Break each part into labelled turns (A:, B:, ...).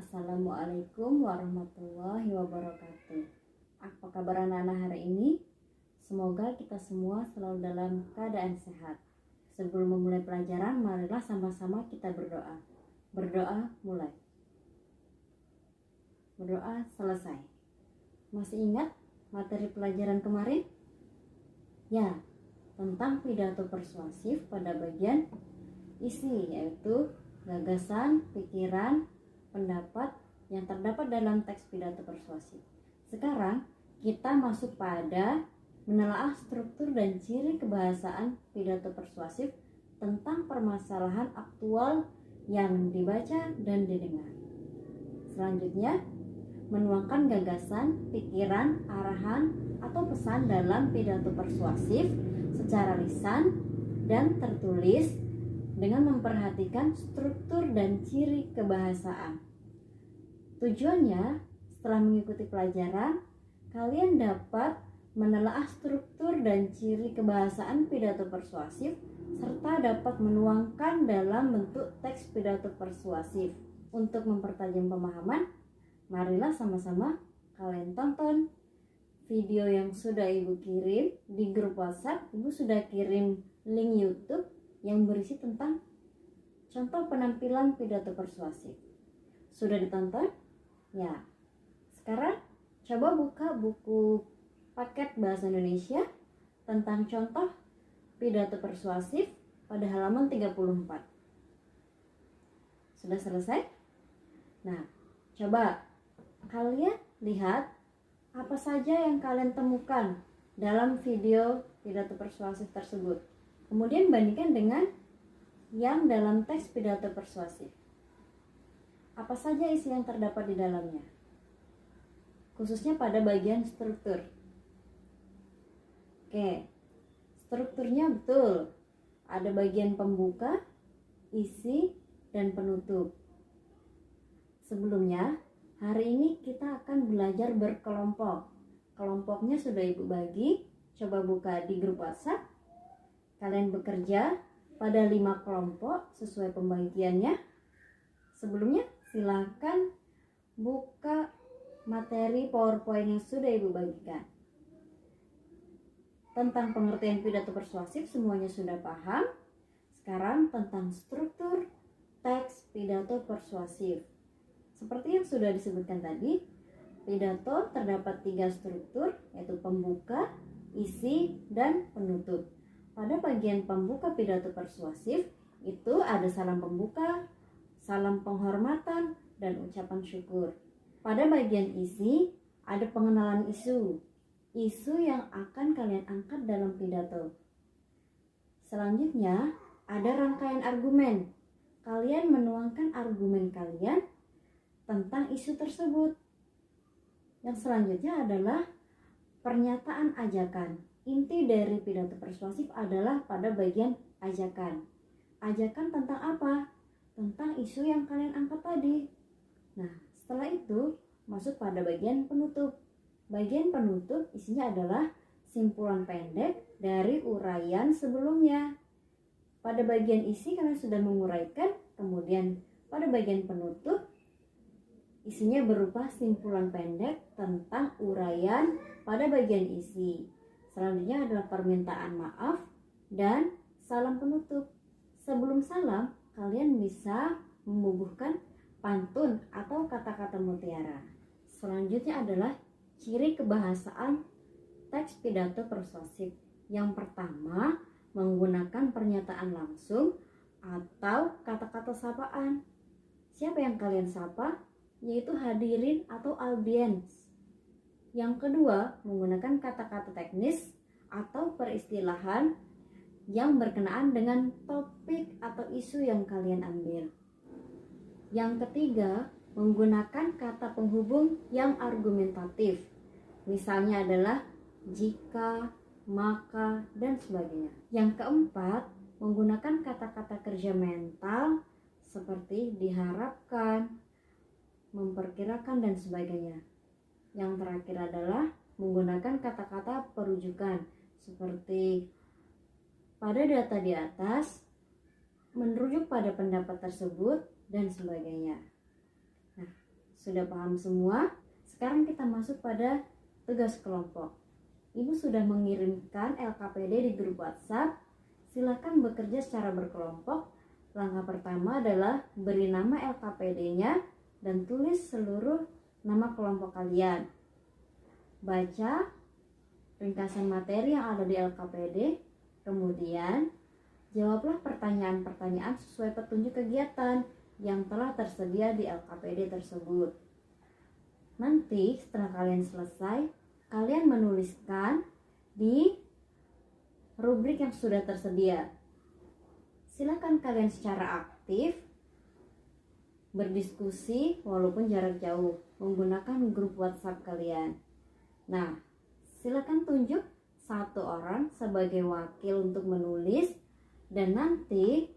A: Assalamualaikum warahmatullahi wabarakatuh. Apa kabar anak-anak hari ini? Semoga kita semua selalu dalam keadaan sehat. Sebelum memulai pelajaran, marilah sama-sama kita berdoa. Berdoa mulai. Berdoa selesai. Masih ingat materi pelajaran kemarin? Ya, tentang pidato persuasif pada bagian isi, yaitu gagasan, pikiran, pendapat yang terdapat dalam teks pidato persuasif. Sekarang kita masuk pada menelaah struktur dan ciri kebahasaan pidato persuasif tentang permasalahan aktual yang dibaca dan didengar. Selanjutnya, menuangkan gagasan, pikiran, arahan, atau pesan dalam pidato persuasif secara lisan dan tertulis dengan memperhatikan struktur dan ciri kebahasaan. Tujuannya, setelah mengikuti pelajaran, kalian dapat menelaah struktur dan ciri kebahasaan pidato persuasif serta dapat menuangkan dalam bentuk teks pidato persuasif. Untuk mempertajam pemahaman, marilah sama-sama kalian tonton video yang sudah Ibu kirim di grup WhatsApp. Ibu sudah kirim link YouTube yang berisi tentang contoh penampilan pidato persuasif. Sudah ditonton? Ya. Sekarang coba buka buku paket bahasa Indonesia tentang contoh pidato persuasif pada halaman 34. Sudah selesai? Nah, coba kalian lihat apa saja yang kalian temukan dalam video pidato persuasif tersebut. Kemudian bandingkan dengan yang dalam teks pidato persuasif. Apa saja isi yang terdapat di dalamnya? Khususnya pada bagian struktur. Oke, strukturnya betul. Ada bagian pembuka, isi, dan penutup. Sebelumnya, hari ini kita akan belajar berkelompok. Kelompoknya sudah Ibu bagi. Coba buka di grup WhatsApp. Kalian bekerja pada 5 kelompok sesuai pembagiannya. Sebelumnya silakan buka materi PowerPoint yang sudah Ibu bagikan. Tentang pengertian pidato persuasif semuanya sudah paham. Sekarang tentang struktur teks pidato persuasif. Seperti yang sudah disebutkan tadi, pidato terdapat 3 struktur, yaitu pembuka, isi, dan penutup. Pada bagian pembuka pidato persuasif itu ada salam pembuka, salam penghormatan, dan ucapan syukur. Pada bagian isi ada pengenalan isu yang akan kalian angkat dalam pidato. Selanjutnya ada rangkaian argumen. Kalian menuangkan argumen kalian tentang isu tersebut. Yang selanjutnya adalah pernyataan ajakan. Inti dari pidato persuasif adalah pada bagian ajakan. Ajakan tentang apa? Tentang isu yang kalian angkat tadi. Nah, setelah itu masuk pada bagian penutup. Bagian penutup isinya adalah simpulan pendek dari uraian sebelumnya. Pada bagian isi kalian sudah menguraikan, kemudian pada bagian penutup isinya berupa simpulan pendek tentang uraian pada bagian isi. Selanjutnya adalah permintaan maaf dan salam penutup. Sebelum salam, kalian bisa membubuhkan pantun atau kata-kata mutiara. Selanjutnya adalah ciri kebahasaan teks pidato persuasif. Yang pertama, menggunakan pernyataan langsung atau kata-kata sapaan. Siapa yang kalian sapa? Yaitu hadirin atau audiens. Yang kedua, menggunakan kata-kata teknis atau peristilahan yang berkenaan dengan topik atau isu yang kalian ambil. Yang ketiga, menggunakan kata penghubung yang argumentatif. Misalnya adalah jika, maka, dan sebagainya. Yang keempat, menggunakan kata-kata kerja mental seperti diharapkan, memperkirakan, dan sebagainya. Yang terakhir adalah menggunakan kata-kata perujukan seperti pada data di atas, merujuk pada pendapat tersebut, dan sebagainya. Nah, sudah paham semua. Sekarang kita masuk pada tugas kelompok. Ibu sudah mengirimkan LKPD di grup WhatsApp. Silakan bekerja secara berkelompok. Langkah pertama adalah beri nama LKPD-nya dan tulis seluruh nama kelompok kalian. Baca ringkasan materi yang ada di LKPD. Kemudian jawablah pertanyaan-pertanyaan sesuai petunjuk kegiatan yang telah tersedia di LKPD tersebut. Nanti setelah kalian selesai, kalian menuliskan di rubrik yang sudah tersedia. Silakan kalian secara aktif berdiskusi walaupun jarak jauh menggunakan grup WhatsApp kalian. Nah, silakan tunjuk satu orang sebagai wakil untuk menulis dan nanti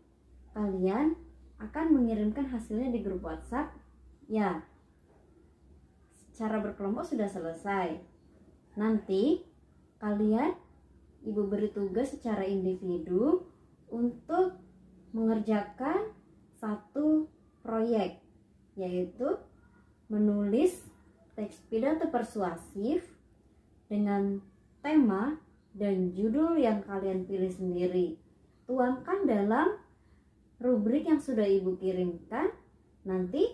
A: kalian akan mengirimkan hasilnya di grup WhatsApp. Ya, cara berkelompok sudah selesai. Nanti kalian ibu beri tugas secara individu untuk mengerjakan satu proyek, yaitu menulis teks pidato persuasif dengan tema dan judul yang kalian pilih sendiri. Tuangkan dalam rubrik yang sudah ibu kirimkan. Nanti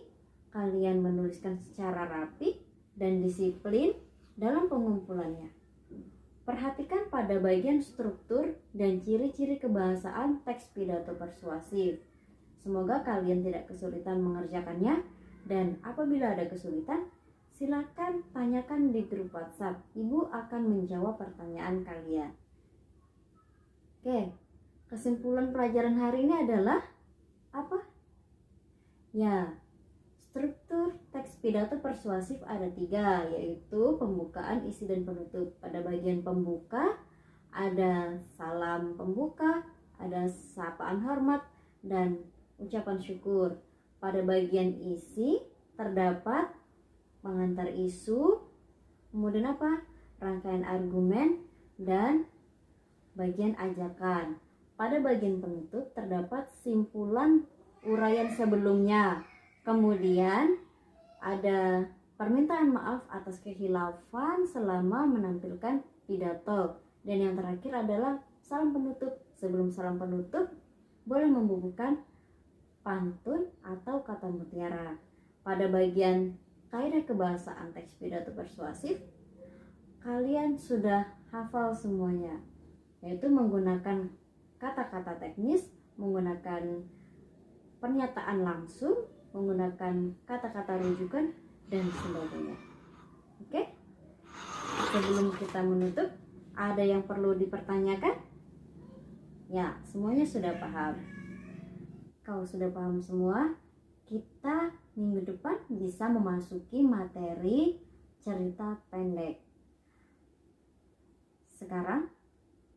A: kalian menuliskan secara rapi dan disiplin dalam pengumpulannya. Perhatikan pada bagian struktur dan ciri-ciri kebahasaan teks pidato persuasif. Semoga kalian tidak kesulitan mengerjakannya, dan apabila ada kesulitan, silakan tanyakan di grup WhatsApp. Ibu akan menjawab pertanyaan kalian. Oke, kesimpulan pelajaran hari ini adalah apa? Ya, struktur teks pidato persuasif ada 3, yaitu pembukaan, isi, dan penutup. Pada bagian pembuka ada salam pembuka, ada sapaan hormat, dan ucapan syukur. Pada bagian isi terdapat pengantar isu, kemudian apa? Rangkaian argumen, dan bagian ajakan. Pada bagian penutup terdapat simpulan uraian sebelumnya. Kemudian ada permintaan maaf atas kehilafan selama menampilkan pidato. Dan yang terakhir adalah salam penutup. Sebelum salam penutup, boleh membubuhkan pantun atau kata mutiara. Pada bagian kaidah kebahasaan teks pidato persuasif, kalian sudah hafal semuanya, yaitu menggunakan kata-kata teknis, menggunakan pernyataan langsung, menggunakan kata-kata rujukan, dan sebagainya. Oke? Sebelum kita menutup, ada yang perlu dipertanyakan? Ya, semuanya sudah paham. Kalau sudah paham semua, kita minggu depan bisa memasuki materi cerita pendek. Sekarang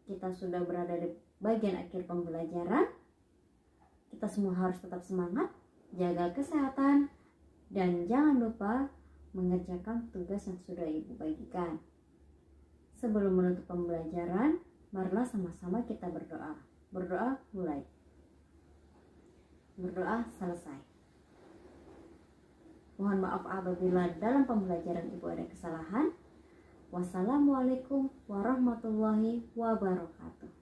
A: kita sudah berada di bagian akhir pembelajaran. Kita semua harus tetap semangat, jaga kesehatan, dan jangan lupa mengerjakan tugas yang sudah ibu bagikan. Sebelum menutup pembelajaran, marilah sama-sama kita berdoa. Berdoa mulai. Berdoa selesai. Mohon maaf apabila dalam pembelajaran ibu ada kesalahan. Wassalamualaikum warahmatullahi wabarakatuh.